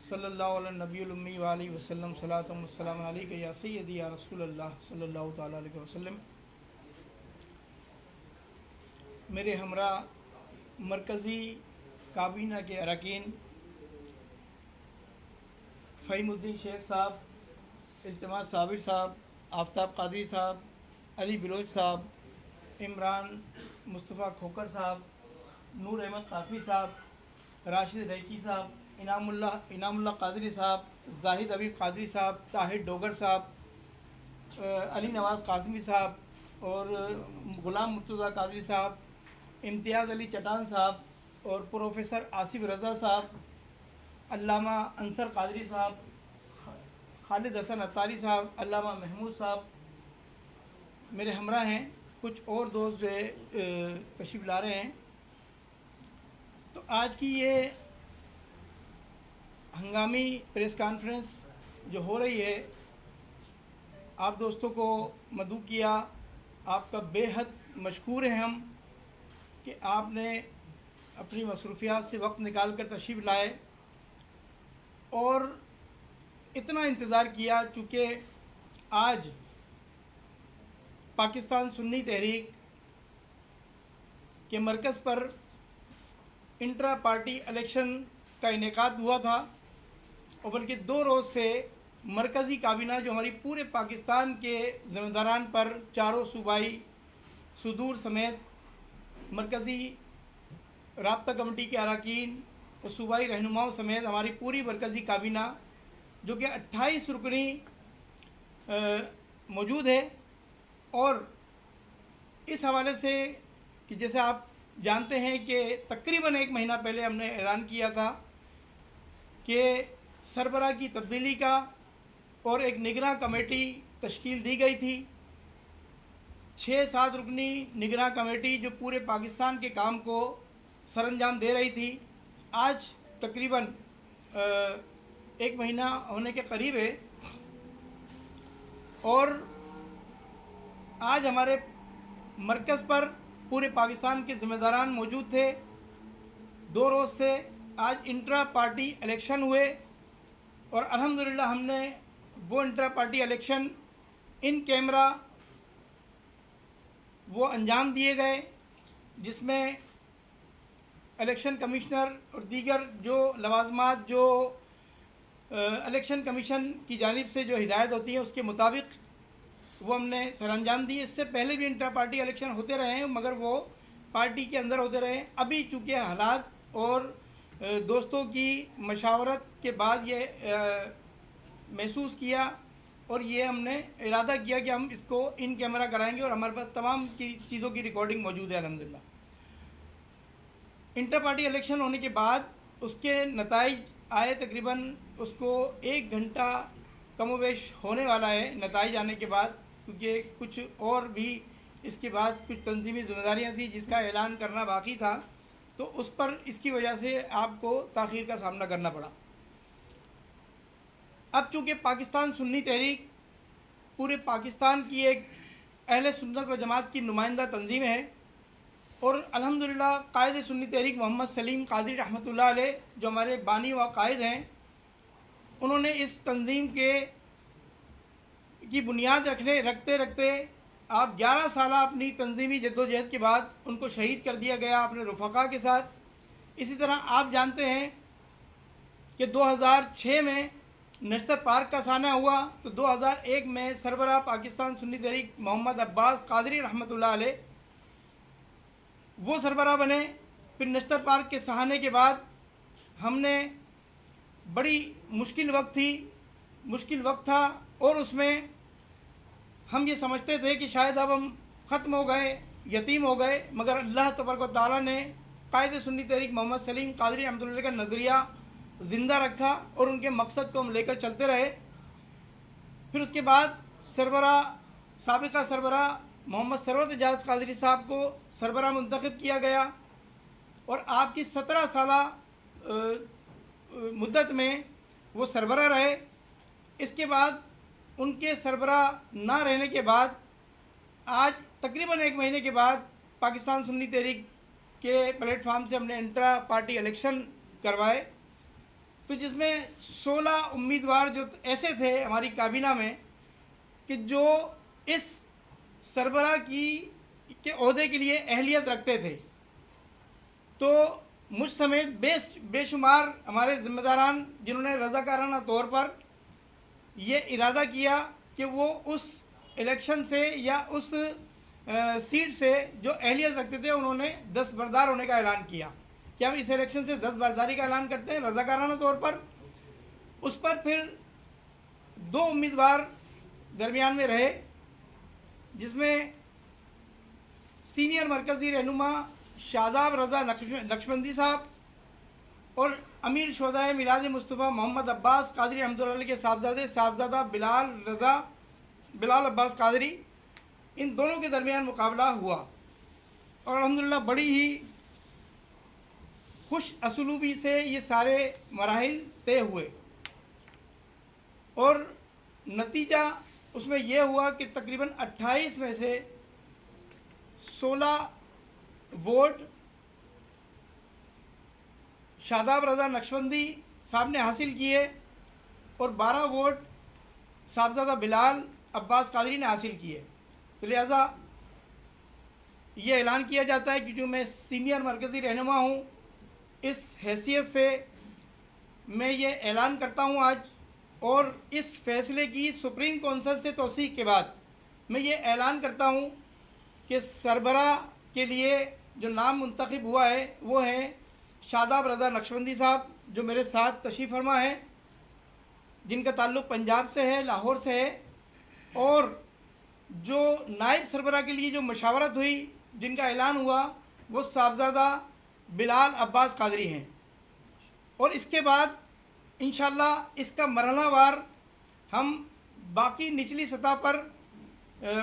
صلی اللہ علیہ نبی المی علیہ وسلم صلاۃ والسلام علیک یا سیدی یا رسول اللہ صلی اللہ تعالیٰ علیہ وسلم۔ میرے ہمراہ مرکزی کابینہ کے اراکین فہیم الدین شیخ صاحب، التماس صابر صاحب، آفتاب قادری صاحب، علی بلوچ صاحب، عمران مصطفیٰ کھوکر صاحب، نور احمد قافی صاحب، راشد ریکی صاحب، انعام اللہ قادری صاحب، زاہد حبیب قادری صاحب، طاہر ڈوگر صاحب، علی نواز قاسمی صاحب اور غلام مرتضیٰ قادری صاحب، امتیاز علی چٹان صاحب اور پروفیسر آصف رضا صاحب، علامہ انصر قادری صاحب، خالد حسن عطاری صاحب، علامہ محمود صاحب میرے ہمراہ ہیں۔ کچھ اور دوست جو ہے تشریف لا رہے ہیں۔ تو آج کی یہ ہنگامی پریس کانفرنس جو ہو رہی ہے، آپ دوستوں کو مدعو کیا، آپ کا بے حد مشکور ہیں ہم کہ آپ نے اپنی مصروفیات سے وقت نکال کر تشریف لائے اور اتنا انتظار کیا، چونکہ آج پاکستان سنی تحریک کے مرکز پر انٹرا پارٹی الیکشن کا انعقاد ہوا تھا، اور بلکہ 2 روز سے مرکزی کابینہ جو ہماری پورے پاکستان کے ذمہ داران پر چاروں صوبائی صدور سمیت مرکزی رابطہ کمیٹی کے اراکین اور صوبائی رہنماؤں سمیت ہماری پوری مرکزی کابینہ جو کہ 28 رکنی موجود ہے، اور اس حوالے سے کہ جیسے آپ جانتے ہیں کہ تقریباً 1 مہینہ پہلے ہم نے اعلان کیا تھا کہ سربراہ کی تبدیلی کا اور ایک نگراں کمیٹی تشکیل دی گئی تھی، 6-7 رکنی نگراں کمیٹی جو پورے پاکستان کے کام کو سر انجام دے رہی تھی۔ آج تقریباً 1 مہینہ ہونے کے قریب ہے، اور آج ہمارے مرکز پر پورے پاکستان کے ذمہ داران موجود تھے۔ 2 روز سے آج انٹرا پارٹی الیکشن ہوئے، اور الحمدللہ ہم نے وہ انٹرا پارٹی الیکشن ان کیمرہ وہ انجام دیے گئے، جس میں الیکشن کمشنر اور دیگر جو لوازمات جو الیکشن کمیشن کی جانب سے جو ہدایت ہوتی ہیں اس کے مطابق وہ ہم نے سر انجام دی۔ اس سے پہلے بھی انٹرا پارٹی الیکشن ہوتے رہے ہیں، مگر وہ پارٹی کے اندر ہوتے رہے ہیں۔ ابھی چونکہ حالات اور دوستوں کی مشاورت کے بعد یہ محسوس کیا اور یہ ہم نے ارادہ کیا کہ ہم اس کو ان کیمرہ کرائیں گے، اور ہمارے پاس تمام کی چیزوں کی ریکارڈنگ موجود ہے الحمدللہ۔ انٹر پارٹی الیکشن ہونے کے بعد اس کے نتائج آئے، تقریباً اس کو 1 گھنٹہ کم و بیش ہونے والا ہے نتائج آنے کے بعد، کیونکہ کچھ اور بھی اس کے بعد کچھ تنظیمی ذمہ داریاں تھیں جس کا اعلان کرنا باقی تھا، تو اس پر اس کی وجہ سے آپ کو تاخیر کا سامنا کرنا پڑا۔ اب چونکہ پاکستان سنی تحریک پورے پاکستان کی ایک اہل سنت و جماعت کی نمائندہ تنظیم ہے، اور الحمدللہ قائد سنی تحریک محمد سلیم قادری رحمۃ اللہ علیہ جو ہمارے بانی و قائد ہیں، انہوں نے اس تنظیم کی بنیاد رکھتے آپ 11 سالہ اپنی تنظیمی جدوجہد کے بعد ان کو شہید کر دیا گیا اپنے رفقا کے ساتھ۔ اسی طرح آپ جانتے ہیں کہ 2006 میں نشتر پارک کا سانحہ ہوا، تو 2001 میں سربراہ پاکستان سنی تحریک محمد عباس قادری رحمۃ اللہ علیہ وہ سربراہ بنے۔ پھر نشتر پارک کے سانحے کے بعد ہم نے بڑی مشکل وقت تھا، اور اس میں ہم یہ سمجھتے تھے کہ شاید اب ہم ختم ہو گئے، یتیم ہو گئے، مگر اللہ تبارک و تعالیٰ نے قائد سنی تحریک محمد سلیم قادری رحمۃ اللہ کا نظریہ زندہ رکھا اور ان کے مقصد کو ہم لے کر چلتے رہے۔ پھر اس کے بعد سابقہ سربراہ محمد ثروت اعجاز قادری صاحب کو سربراہ منتخب کیا گیا، اور آپ کی 17 سالہ مدت میں وہ سربراہ رہے۔ اس کے بعد ان کے سربراہ نہ رہنے کے بعد آج تقریباً 1 مہینے کے بعد پاکستان سنی تحریک کے پلیٹ فارم سے ہم نے انٹرا پارٹی الیکشن کروائے، تو جس میں 16 امیدوار جو ایسے تھے ہماری کابینہ میں کہ جو اس سربراہ کے عہدے کے لیے اہلیت رکھتے تھے، تو مجھ سمیت بے شمار ہمارے ذمہ داران جنہوں نے رضاکارانہ طور پر یہ ارادہ کیا کہ وہ اس الیکشن سے یا اس سیٹ سے جو اہلیت رکھتے تھے انہوں نے دستبردار ہونے کا اعلان کیا کہ ہم اس الیکشن سے دستبرداری کا اعلان کرتے ہیں رضاکارانہ طور پر. اس پر پھر 2 امیدوار درمیان میں رہے، جس میں سینئر مرکزی رہنما شاداب رضا نقشبندی صاحب اور امیر شہدائے میلاد مصطفیٰ محمد عباس قادری رحمۃ اللہ علیہ کے صاحبزادہ بلال عباس قادری، ان دونوں کے درمیان مقابلہ ہوا اور الحمدللہ بڑی ہی خوش اسلوبی سے یہ سارے مراحل طے ہوئے اور نتیجہ اس میں یہ ہوا کہ تقریباً 28 میں سے 16 ووٹ شاداب رضا نقشبندی صاحب نے حاصل کیے اور 12 ووٹ صاحبزادہ بلال عباس قادری نے حاصل کیے. تو لہٰذا یہ اعلان کیا جاتا ہے کہ جو میں سینئر مرکزی رہنما ہوں، اس حیثیت سے میں یہ اعلان کرتا ہوں آج، اور اس فیصلے کی سپریم کونسل سے توثیق کے بعد میں یہ اعلان کرتا ہوں کہ سربراہ کے لیے جو نام منتخب ہوا ہے وہ ہیں شاداب رضا نقشبندی صاحب، جو میرے ساتھ تشریف فرما ہیں، جن کا تعلق پنجاب سے ہے، لاہور سے ہے. اور جو نائب سربراہ کے لیے جو مشاورت ہوئی، جن کا اعلان ہوا، وہ صاحبزادہ بلال عباس قادری ہیں. اور اس کے بعد انشاءاللہ اس کا مرحلہ وار ہم باقی نچلی سطح پر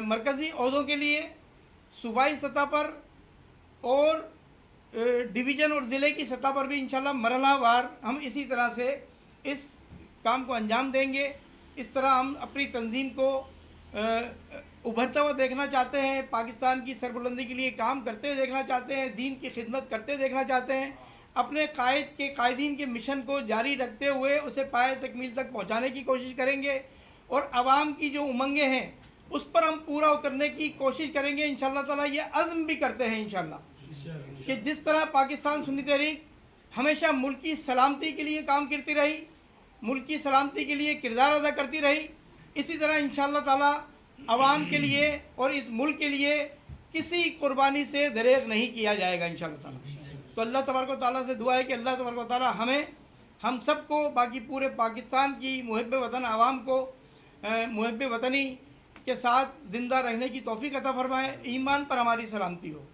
مرکزی عہدوں کے لیے، صوبائی سطح پر اور ڈویژن اور ضلع کی سطح پر بھی انشاءاللہ مرحلہ وار ہم اسی طرح سے اس کام کو انجام دیں گے. اس طرح ہم اپنی تنظیم کو ابھرتا ہوا دیکھنا چاہتے ہیں، پاکستان کی سربلندی کے لیے کام کرتے ہوئے دیکھنا چاہتے ہیں، دین کی خدمت کرتے ہوئے دیکھنا چاہتے ہیں، اپنے قائدین کے مشن کو جاری رکھتے ہوئے اسے پائے تکمیل تک پہنچانے کی کوشش کریں گے، اور عوام کی جو امنگیں ہیں اس پر ہم پورا اترنے کی کوشش کریں گے انشاءاللہ تعالیٰ. یہ عزم بھی کرتے ہیں انشاءاللہ کہ جس طرح پاکستان سنی تحریک ہمیشہ ملکی سلامتی کے لیے کام کرتی رہی، ملکی سلامتی کے لیے کردار ادا کرتی رہی، اسی طرح انشاءاللہ تعالیٰ عوام کے لیے اور اس ملک کے لیے کسی قربانی سے دریغ نہیں کیا جائے گا انشاءاللہ تعالیٰ. تو اللہ تبارک و تعالیٰ سے دعا ہے کہ اللہ تبارک و تعالیٰ ہم سب کو، باقی پورے پاکستان کی محب وطن عوام کو محب وطنی کے ساتھ زندہ رہنے کی توفیق عطا فرمائے، ایمان پر ہماری سلامتی ہو.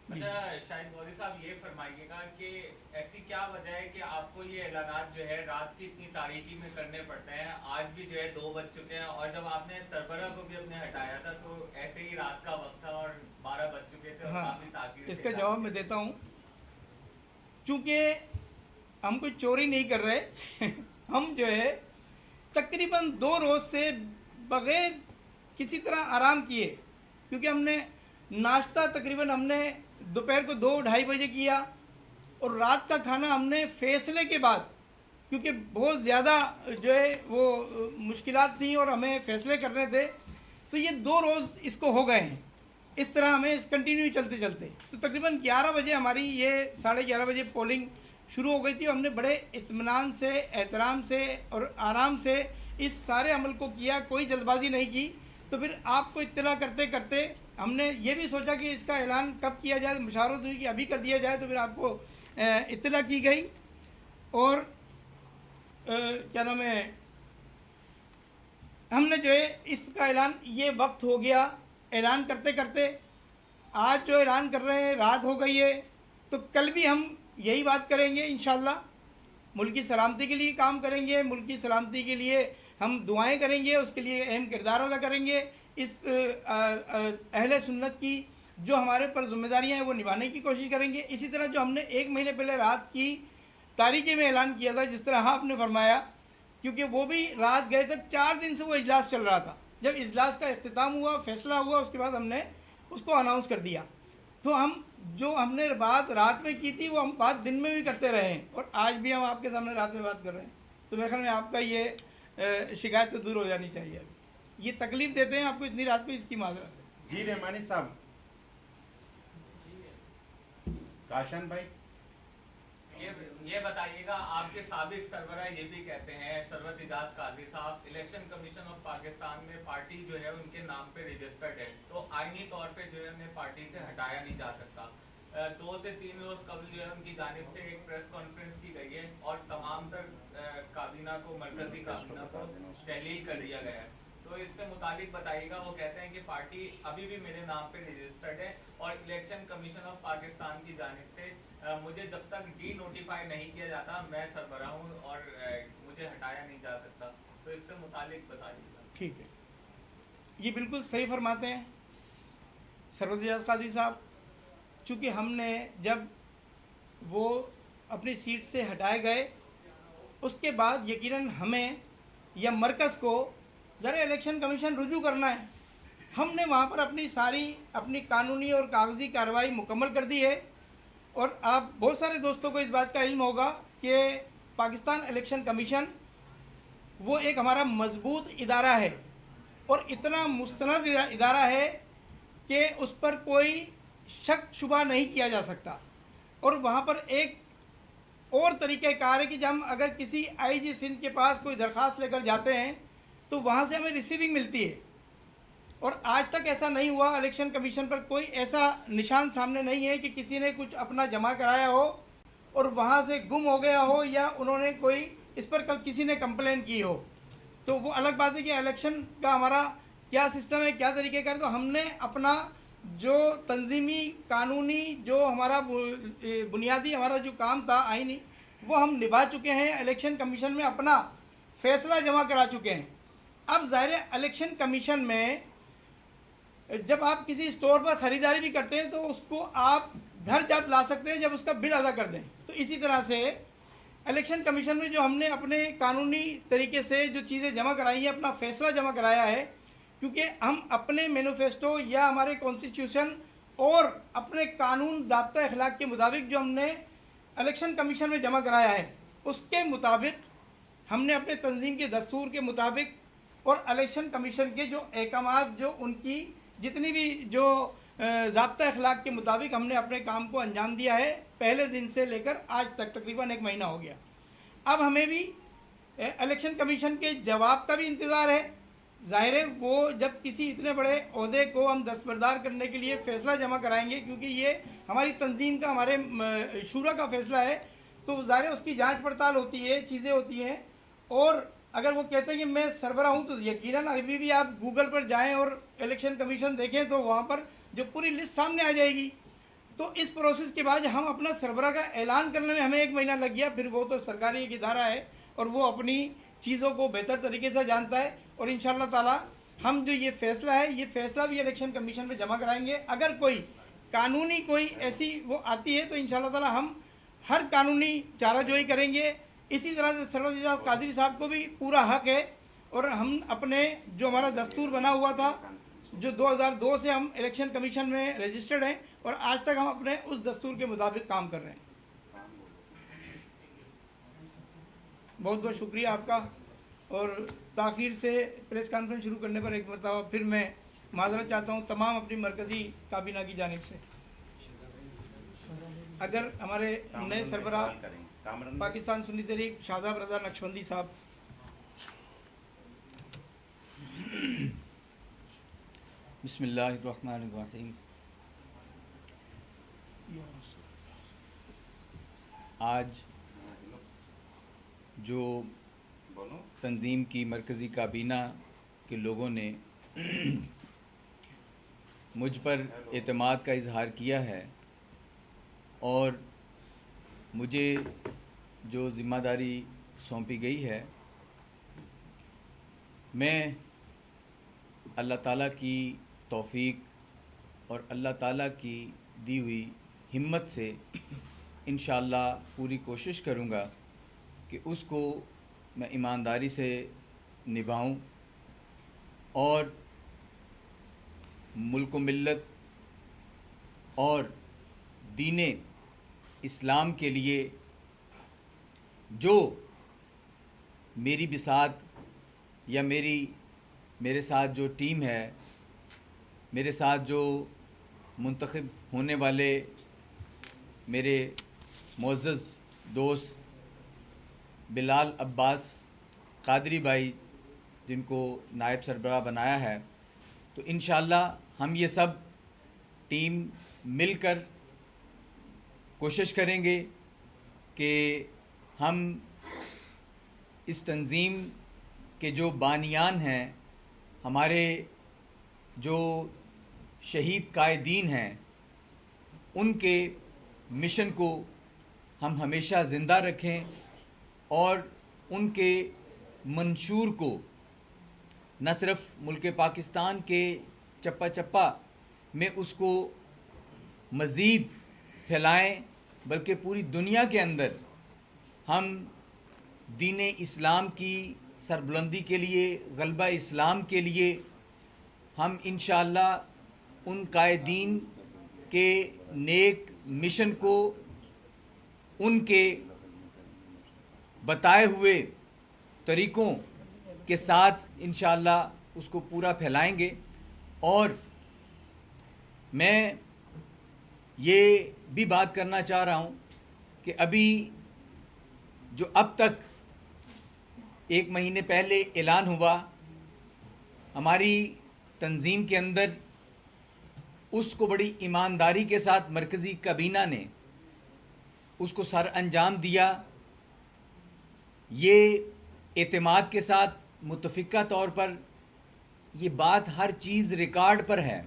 شاہد مودی صاحب یہ فرمائیے گا کہ ایسی کیا وجہ ہے کہ آپ کو یہ اعلانات جو ہے رات کی اتنی تاریکی میں کرنے پڑتے ہیں؟ آج بھی جو ہے 2 بج چکے ہیں، اور جب آپ نے سربراہ کو بھی اپنے ہٹایا تھا تو ایسے ہی رات کا وقت تھا اور 12 بج چکے تھے اور کافی تاخیر. اس کا جواب میں دیتا ہوں. چونکہ ہم کوئی چوری نہیں کر رہے ہم جو ہے تقریباً 2 روز سے بغیر کسی طرح آرام کیے، کیونکہ ہم نے ناشتہ تقریباً ہم نے دوپہر کو 2-2:30 بجے کیا، اور رات کا کھانا ہم نے فیصلے کے بعد، کیونکہ بہت زیادہ جو ہے وہ مشکلات تھیں اور ہمیں فیصلے کرنے تھے، تو یہ 2 روز اس کو ہو گئے ہیں. اس طرح ہمیں کنٹینیو چلتے تو تقریباً 11 بجے ہماری یہ 11:30 بجے پولنگ شروع ہو گئی تھی. ہم نے بڑے اطمینان سے، احترام سے اور آرام سے اس سارے عمل کو کیا، کوئی جلد بازی نہیں کی. تو پھر آپ کو اطلاع کرتے کرتے ہم نے یہ بھی سوچا کہ اس کا اعلان کب کیا جائے، مشاورت ہوئی کہ ابھی کر دیا جائے، تو پھر آپ کو اطلاع کی گئی. اور کیا نام ہے، ہم نے جو ہے اس کا اعلان، یہ وقت ہو گیا اعلان کرتے کرتے، آج جو اعلان کر رہے ہیں رات ہو گئی ہے، تو کل بھی ہم یہی بات کریں گے انشاءاللہ. ملک کی سلامتی کے لیے کام کریں گے، ملک کی سلامتی کے لیے ہم دعائیں کریں گے، اس کے لیے اہم کردار ادا کریں گے. اس اہل سنت کی جو ہمارے پر ذمہ داریاں ہیں وہ نبھانے کی کوشش کریں گے. اسی طرح جو ہم نے 1 مہینے پہلے رات کی تاریکی میں اعلان کیا تھا، جس طرح آپ نے فرمایا، کیونکہ وہ بھی رات گئے تک 4 دن سے وہ اجلاس چل رہا تھا. جب اجلاس کا اختتام ہوا، فیصلہ ہوا، اس کے بعد ہم نے اس کو اناؤنس کر دیا. تو ہم جو ہم نے بات رات میں کی تھی وہ ہم بات دن میں بھی کرتے رہے ہیں اور آج بھی ہم آپ کے سامنے رات میں بات کر رہے ہیں. تو میرے خیال میں آپ کا یہ شکایت تو دور ہو جانی چاہیے. ابھی یہ تکلیف دیتے ہیں آپ کو اتنی رات کو, اس کی معذرت ہے. جی رحمانی صاحب. کاشان بھائی یہ بتائیے گا, آپ کے سابق سربراہ یہ بھی کہتے ہیں, سرورت اعجاز قادری صاحب, الیکشن کمیشن آف پاکستان میں پارٹی جو ہے ان کے نام پہ رجسٹرڈ ہے, تو آئینی طور پہ جو ہے انہیں پارٹی سے ہٹایا نہیں جا سکتا. 2 سے 3 روز قبل جو ہے ان کی جانب سے ایک پریس کانفرنس کی گئی ہے اور تمام تر کابینہ کو, مرکزی کابینہ کو تحلیل کر دیا گیا ہے. تو اس سے متعلق بتائیے گا. وہ کہتے ہیں کہ پارٹی ابھی بھی میرے نام پہ رجسٹرڈ ہے اور الیکشن کمیشن آف پاکستان کی جانب سے مجھے جب تک ڈی نوٹیفائی نہیں کیا جاتا میں سربراہ ہوں اور مجھے ہٹایا نہیں جا سکتا. تو اس سے متعلق بتائیے گا. ٹھیک ہے, یہ بالکل صحیح فرماتے ہیں سرورت اعجاز قادری صاحب. چونکہ ہم نے جب وہ اپنی سیٹ سے ہٹائے گئے اس کے بعد یقیناً ہمیں یا مرکز کو ذرا الیکشن کمیشن رجوع کرنا ہے. ہم نے وہاں پر اپنی قانونی اور کاغذی کارروائی مکمل کر دی ہے. اور آپ بہت سارے دوستوں کو اس بات کا علم ہوگا کہ پاکستان الیکشن کمیشن وہ ایک ہمارا مضبوط ادارہ ہے اور اتنا مستند ادارہ ہے کہ اس پر کوئی شک شبہ نہیں کیا جا سکتا. اور وہاں پر ایک اور طریقہ کار ہے کہ جب ہم اگر کسی آئی جی سندھ کے پاس کوئی درخواست لے کر جاتے ہیں تو وہاں سے ہمیں ریسیونگ ملتی ہے. اور آج تک ایسا نہیں ہوا, الیکشن کمیشن پر کوئی ایسا نشان سامنے نہیں ہے کہ کسی نے کچھ اپنا جمع کرایا ہو اور وہاں سے گم ہو گیا ہو یا انہوں نے کوئی اس پر کسی نے کمپلین کی ہو. تو وہ الگ بات ہے کہ الیکشن کا ہمارا کیا سسٹم ہے, کیا طریقہ کار. تو ہم نے اپنا جو تنظیمی قانونی جو ہمارا بنیادی ہمارا جو کام تھا آئینی, وہ ہم نبھا چکے ہیں. الیکشن کمیشن میں اپنا فیصلہ جمع کرا چکے ہیں. اب ظاہر الیکشن کمیشن میں جب آپ کسی اسٹور پر خریداری بھی کرتے ہیں تو اس کو آپ گھر جب لا سکتے ہیں جب اس کا بل ادا کر دیں. تو اسی طرح سے الیکشن کمیشن میں جو ہم نے اپنے قانونی طریقے سے جو چیزیں جمع کرائی ہیں, اپنا فیصلہ جمع کرایا ہے, کیونکہ ہم اپنے مینوفیسٹو یا ہمارے کانسٹیٹیوشن اور اپنے قانون ضابطہ اخلاق کے مطابق جو ہم نے الیکشن کمیشن میں جمع کرایا ہے اس کے مطابق ہم نے اپنے تنظیم کے دستور کے مطابق اور الیکشن کمیشن کے جو احکامات جو ان کی جتنی بھی جو ضابطہ اخلاق کے مطابق ہم نے اپنے کام کو انجام دیا ہے. پہلے دن سے لے کر آج تک تقریباً 1 مہینہ ہو گیا. اب ہمیں بھی الیکشن کمیشن کے جواب کا بھی انتظار ہے. ظاہر ہے وہ جب کسی اتنے بڑے عہدے کو ہم دستبردار کرنے کے لیے فیصلہ جمع کرائیں گے, کیونکہ یہ ہماری تنظیم کا, ہمارے شورا کا فیصلہ ہے, تو ظاہر ہے اس کی جانچ پڑتال ہوتی ہے, چیزیں ہوتی ہیں. اور اگر وہ کہتے ہیں کہ میں سربراہ ہوں تو یقیناً ابھی بھی آپ گوگل پر جائیں اور الیکشن کمیشن دیکھیں تو وہاں پر جو پوری لسٹ سامنے آ جائے گی. تو اس پروسیس کے بعد ہم اپنا سربراہ کا اعلان کرنے میں ہمیں 1 مہینہ لگ گیا. پھر وہ تو سرکاری ایک ادارہ ہے اور وہ اپنی چیزوں کو بہتر طریقے سے جانتا ہے. اور انشاءاللہ تعالی ہم جو یہ فیصلہ ہے یہ فیصلہ بھی الیکشن کمیشن میں جمع کرائیں گے. اگر کوئی قانونی کوئی ایسی وہ آتی ہے تو انشاءاللہ تعالی ہم ہر قانونی چارہ جوئی کریں گے. اسی طرح سے سرورت اعجاز قادری صاحب کو بھی پورا حق ہے, اور ہم اپنے جو ہمارا دستور بنا ہوا تھا جو 2002 سے ہم الیکشن کمیشن میں رجسٹرڈ ہیں اور آج تک ہم اپنے اس دستور کے مطابق کام کر رہے ہیں. بہت بہت شکریہ آپ کا. اور تاخیر سے پریس کانفرنس شروع کرنے پر ایک مرتبہ پھر میں معذرت چاہتا ہوں تمام اپنی مرکزی کابینہ کی جانب سے. اگر ہمارے نئے سربراہ پاکستان سنی تحریک شاداب رضا نقشبندی صاحب. بسم اللہ الرحمن الرحیم. آج جو تنظیم کی مرکزی کابینہ کے لوگوں نے مجھ پر اعتماد کا اظہار کیا ہے اور مجھے جو ذمہ داری سونپی گئی ہے, میں اللہ تعالیٰ کی توفیق اور اللہ تعالیٰ کی دی ہوئی ہمت سے انشاءاللہ پوری کوشش کروں گا کہ اس کو میں ایمانداری سے نبھاؤں اور ملک و ملت اور دین اسلام کے لیے جو میری بساط یا میرے ساتھ جو ٹیم ہے، میرے ساتھ جو منتخب ہونے والے میرے معزز دوست بلال عباس قادری بھائی جن کو نائب سربراہ بنایا ہے، تو انشاءاللہ ہم یہ سب ٹیم مل کر کوشش کریں گے کہ ہم اس تنظیم کے جو بانیان ہیں، ہمارے جو شہید قائدین ہیں، ان کے مشن کو ہم ہمیشہ زندہ رکھیں اور ان کے منشور کو نہ صرف ملک پاکستان کے چپا چپا میں اس کو مزید پھیلائیں، بلکہ پوری دنیا کے اندر ہم دین اسلام کی سربلندی کے لیے، غلبہ اسلام کے لیے ہم انشاءاللہ ان قائدین کے نیک مشن کو ان کے بتائے ہوئے طریقوں کے ساتھ انشاءاللہ اس کو پورا پھیلائیں گے۔ اور میں یہ بھی بات کرنا چاہ رہا ہوں کہ ابھی جو اب تک 1 مہینے پہلے اعلان ہوا ہماری تنظیم کے اندر، اس کو بڑی ایمانداری کے ساتھ مرکزی کابینہ نے اس کو سر انجام دیا، یہ اعتماد کے ساتھ متفقہ طور پر یہ بات ہر چیز ریکارڈ پر ہے،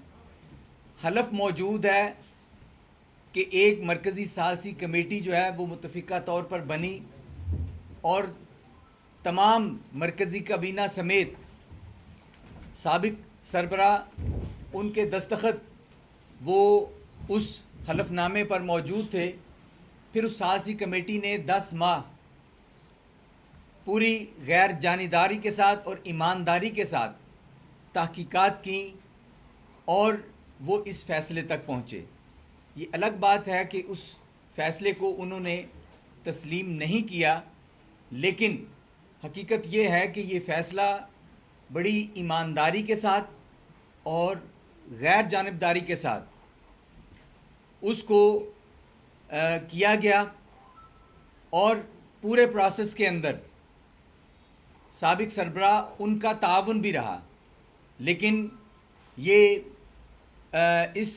حلف موجود ہے کہ ایک مرکزی ثالثی کمیٹی جو ہے وہ متفقہ طور پر بنی اور تمام مرکزی کابینہ سمیت سابق سربراہ ان کے دستخط وہ اس حلف نامے پر موجود تھے۔ پھر اس ثالثی کمیٹی نے 10 ماہ پوری غیر جانبداری کے ساتھ اور ایمانداری کے ساتھ تحقیقات کی اور وہ اس فیصلے تک پہنچے۔ یہ الگ بات ہے کہ اس فیصلے کو انہوں نے تسلیم نہیں کیا، لیکن حقیقت یہ ہے کہ یہ فیصلہ بڑی ایمانداری کے ساتھ اور غیر جانبداری کے ساتھ اس کو کیا گیا، اور پورے پروسیس کے اندر سابق سربراہ ان کا تعاون بھی رہا، لیکن یہ اس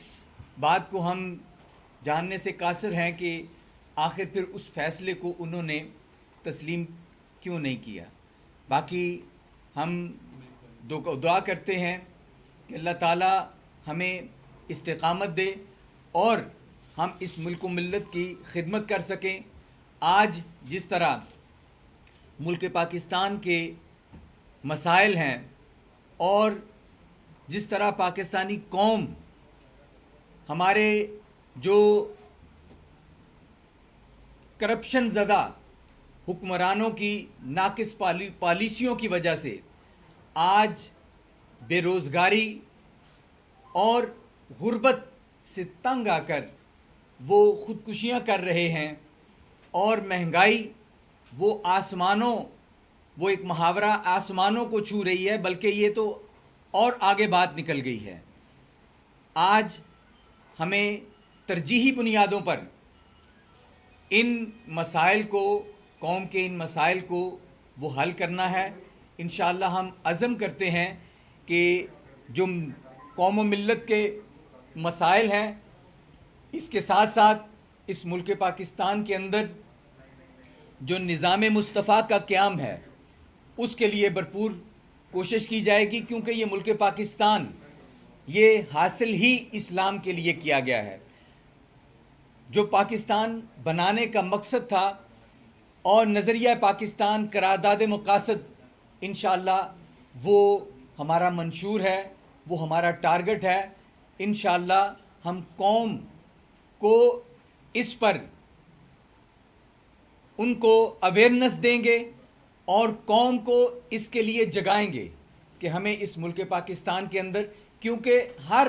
بات کو ہم جاننے سے قاصر ہیں کہ آخر پھر اس فیصلے کو انہوں نے تسلیم کیوں نہیں کیا۔ باقی ہم دعا کرتے ہیں کہ اللہ تعالی ہمیں استقامت دے اور ہم اس ملک و ملت کی خدمت کر سکیں۔ آج جس طرح ملک پاکستان کے مسائل ہیں اور جس طرح پاکستانی قوم ہمارے جو کرپشن زدہ حکمرانوں کی ناقص پالیسیوں کی وجہ سے آج بے روزگاری اور غربت سے تنگ آ کر وہ خودکشیاں کر رہے ہیں، اور مہنگائی وہ ایک محاورہ آسمانوں کو چھو رہی ہے، بلکہ یہ تو اور آگے بات نکل گئی ہے۔ آج ہمیں ترجیحی بنیادوں پر ان مسائل کو، قوم کے ان مسائل کو وہ حل کرنا ہے۔ انشاءاللہ ہم عزم کرتے ہیں کہ جو قوم و ملت کے مسائل ہیں، اس کے ساتھ ساتھ اس ملک پاکستان کے اندر جو نظام مصطفیٰ کا قیام ہے اس کے لیے بھرپور کوشش کی جائے گی، کیونکہ یہ ملک پاکستان یہ حاصل ہی اسلام کے لیے کیا گیا ہے۔ جو پاکستان بنانے کا مقصد تھا اور نظریہ پاکستان قرارداد مقاصد، انشاءاللہ وہ ہمارا منشور ہے، وہ ہمارا ٹارگٹ ہے۔ انشاءاللہ ہم قوم کو اس پر ان کو اویئرنس دیں گے اور قوم کو اس کے لیے جگائیں گے کہ ہمیں اس ملک پاکستان کے اندر، کیونکہ ہر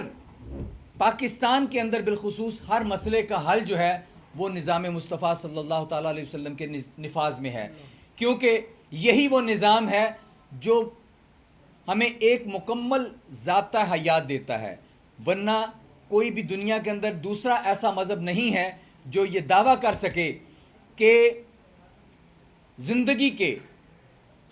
پاکستان کے اندر بالخصوص ہر مسئلے کا حل جو ہے وہ نظام مصطفیٰ صلی اللہ تعالیٰ علیہ وسلم کے نفاذ میں ہے، کیونکہ یہی وہ نظام ہے جو ہمیں ایک مکمل ضابطہ حیات دیتا ہے، ورنہ کوئی بھی دنیا کے اندر دوسرا ایسا مذہب نہیں ہے جو یہ دعویٰ کر سکے کہ زندگی کے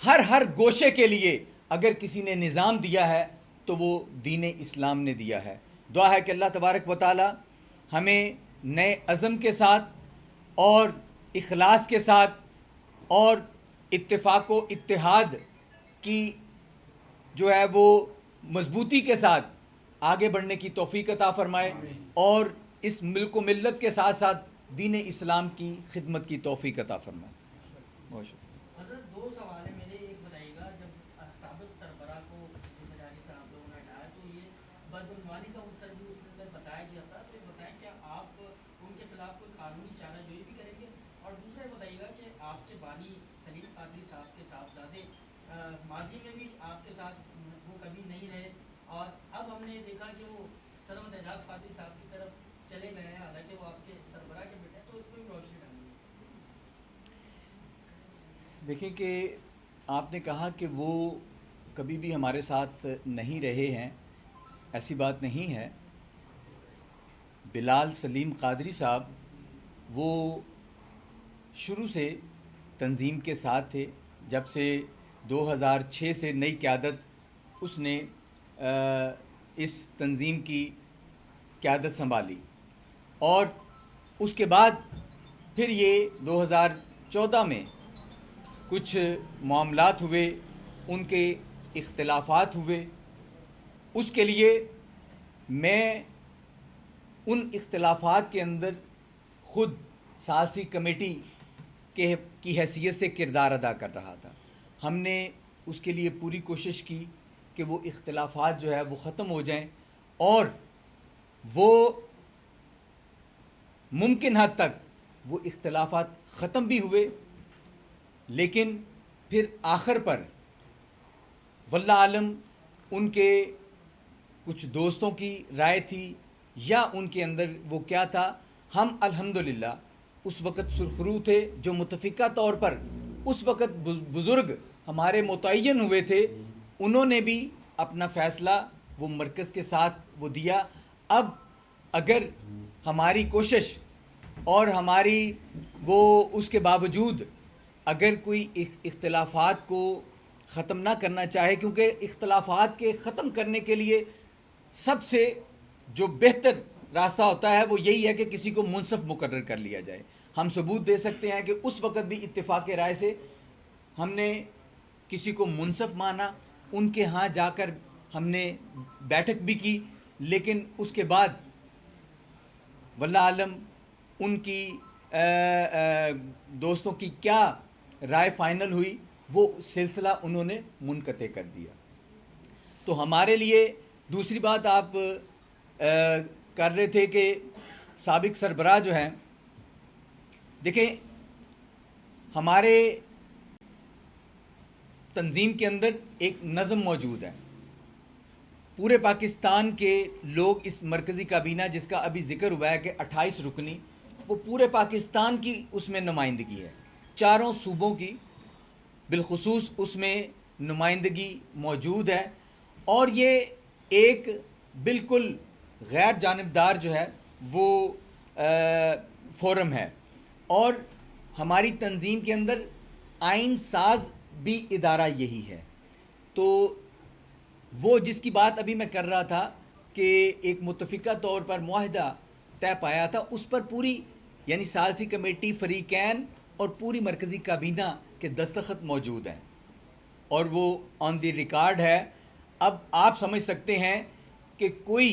ہر گوشے کے لیے اگر کسی نے نظام دیا ہے تو وہ دین اسلام نے دیا ہے۔ دعا ہے کہ اللہ تبارک و تعالی ہمیں نئے عزم کے ساتھ اور اخلاص کے ساتھ اور اتفاق و اتحاد کی جو ہے وہ مضبوطی کے ساتھ آگے بڑھنے کی توفیق عطا فرمائے اور اس ملک و ملت کے ساتھ ساتھ دین اسلام کی خدمت کی توفیق عطا فرمائے۔ بہت شکریہ۔ حضرت دو سوال ہیں میرے، ایک بتائیے گا جب سابق سربراہ کو ذمہ داری سے آپ لوگوں نے ہٹایا تو یہ بدعنوانی کا عنصر بھی اس کے اندر بتایا گیا تھا، تو بتائیں کیا آپ ان کے خلاف کوئی قانونی چارہ جوئی بھی کریں گے؟ اور دوسرا یہ بتائیے گا کہ آپ کے بانی سلیم قادری صاحب کے صاحبزادے ماضی میں بھی آپ کے ساتھ وہ کبھی نہیں رہے اور اب ہم نے دیکھا کہ وہ سرورت اعجاز قادری صاحب کی طرف چلے گئے ہیں، حالانکہ وہ آپ کے سربراہ کے بیٹے ہیں، تو اس پہ بھی روشنی ڈالیں گے۔ دیکھیں کہ آپ نے کہا کہ وہ کبھی بھی ہمارے ساتھ نہیں رہے ہیں، ایسی بات نہیں ہے۔ بلال سلیم قادری صاحب وہ شروع سے تنظیم کے ساتھ تھے، جب سے 2006 سے نئی قیادت اس نے اس تنظیم کی قیادت سنبھالی اور اس کے بعد پھر یہ 2014 میں کچھ معاملات ہوئے، ان کے اختلافات ہوئے، اس کے لیے میں ان اختلافات کے اندر خود ثالثی کمیٹی کی حیثیت سے کردار ادا کر رہا تھا۔ ہم نے اس کے لیے پوری کوشش کی کہ وہ اختلافات جو ہے وہ ختم ہو جائیں اور وہ ممکن حد تک وہ اختلافات ختم بھی ہوئے، لیکن پھر آخر پر واللہ عالم ان کے کچھ دوستوں کی رائے تھی یا ان کے اندر وہ کیا تھا، ہم الحمدللہ اس وقت سرخرو تھے جو متفقہ طور پر اس وقت بزرگ ہمارے متعین ہوئے تھے، انہوں نے بھی اپنا فیصلہ وہ مرکز کے ساتھ وہ دیا۔ اب اگر ہماری کوشش اور ہماری وہ اس کے باوجود اگر کوئی اختلافات کو ختم نہ کرنا چاہے، کیونکہ اختلافات کے ختم کرنے کے لیے سب سے جو بہتر راستہ ہوتا ہے وہ یہی ہے کہ کسی کو منصف مقرر کر لیا جائے۔ ہم ثبوت دے سکتے ہیں کہ اس وقت بھی اتفاق رائے سے ہم نے کسی کو منصف مانا، ان کے ہاں جا کر ہم نے بیٹھک بھی کی، لیکن اس کے بعد واللہ عالم ان کی دوستوں کی کیا رائے فائنل ہوئی وہ سلسلہ انہوں نے منقطع کر دیا۔ تو ہمارے لیے دوسری بات آپ کر رہے تھے کہ سابق سربراہ جو ہیں، دیکھیں ہمارے تنظیم کے اندر ایک نظم موجود ہے، پورے پاکستان کے لوگ اس مرکزی کابینہ جس کا ابھی ذکر ہوا ہے کہ 28 رکنی، وہ پورے پاکستان کی اس میں نمائندگی ہے، چاروں صوبوں کی بالخصوص اس میں نمائندگی موجود ہے، اور یہ ایک بالکل غیر جانبدار جو ہے وہ فورم ہے، اور ہماری تنظیم کے اندر آئین ساز بھی ادارہ یہی ہے۔ تو وہ جس کی بات ابھی میں کر رہا تھا کہ ایک متفقہ طور پر معاہدہ طے پایا تھا، اس پر پوری یعنی ثالثی کمیٹی، فریقین اور پوری مرکزی کابینہ کے دستخط موجود ہیں اور وہ آن دی ریکارڈ ہے۔ اب آپ سمجھ سکتے ہیں کہ کوئی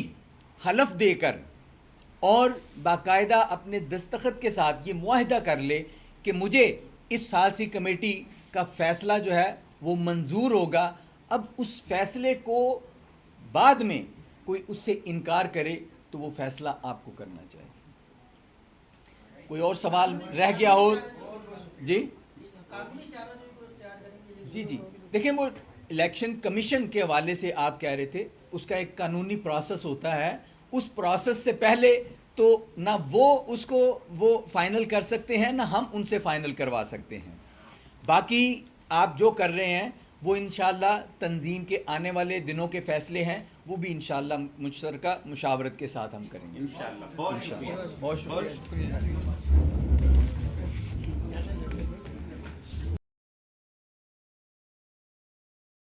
حلف دے کر اور باقاعدہ اپنے دستخط کے ساتھ یہ معاہدہ کر لے کہ مجھے اس ثالثی کمیٹی کا فیصلہ جو ہے وہ منظور ہوگا، اب اس فیصلے کو بعد میں کوئی اس سے انکار کرے تو وہ فیصلہ آپ کو کرنا چاہیے۔ کوئی اور سوال رہ گیا ہو؟ جی جی دیکھیں، وہ الیکشن کمیشن کے حوالے سے آپ کہہ رہے تھے، اس کا ایک قانونی پروسیس ہوتا ہے اس پروسیس سے پہلے تو نہ وہ اس کو وہ فائنل کر سکتے ہیں نہ ہم ان سے فائنل کروا سکتے ہیں. باقی آپ جو کر رہے ہیں وہ انشاءاللہ تنظیم کے آنے والے دنوں کے فیصلے ہیں, وہ بھی انشاءاللہ مشترکہ مشاورت کے ساتھ ہم کریں گے. انشاءاللہ. بہت شکریہ. بہت شکریہ. شکریہ.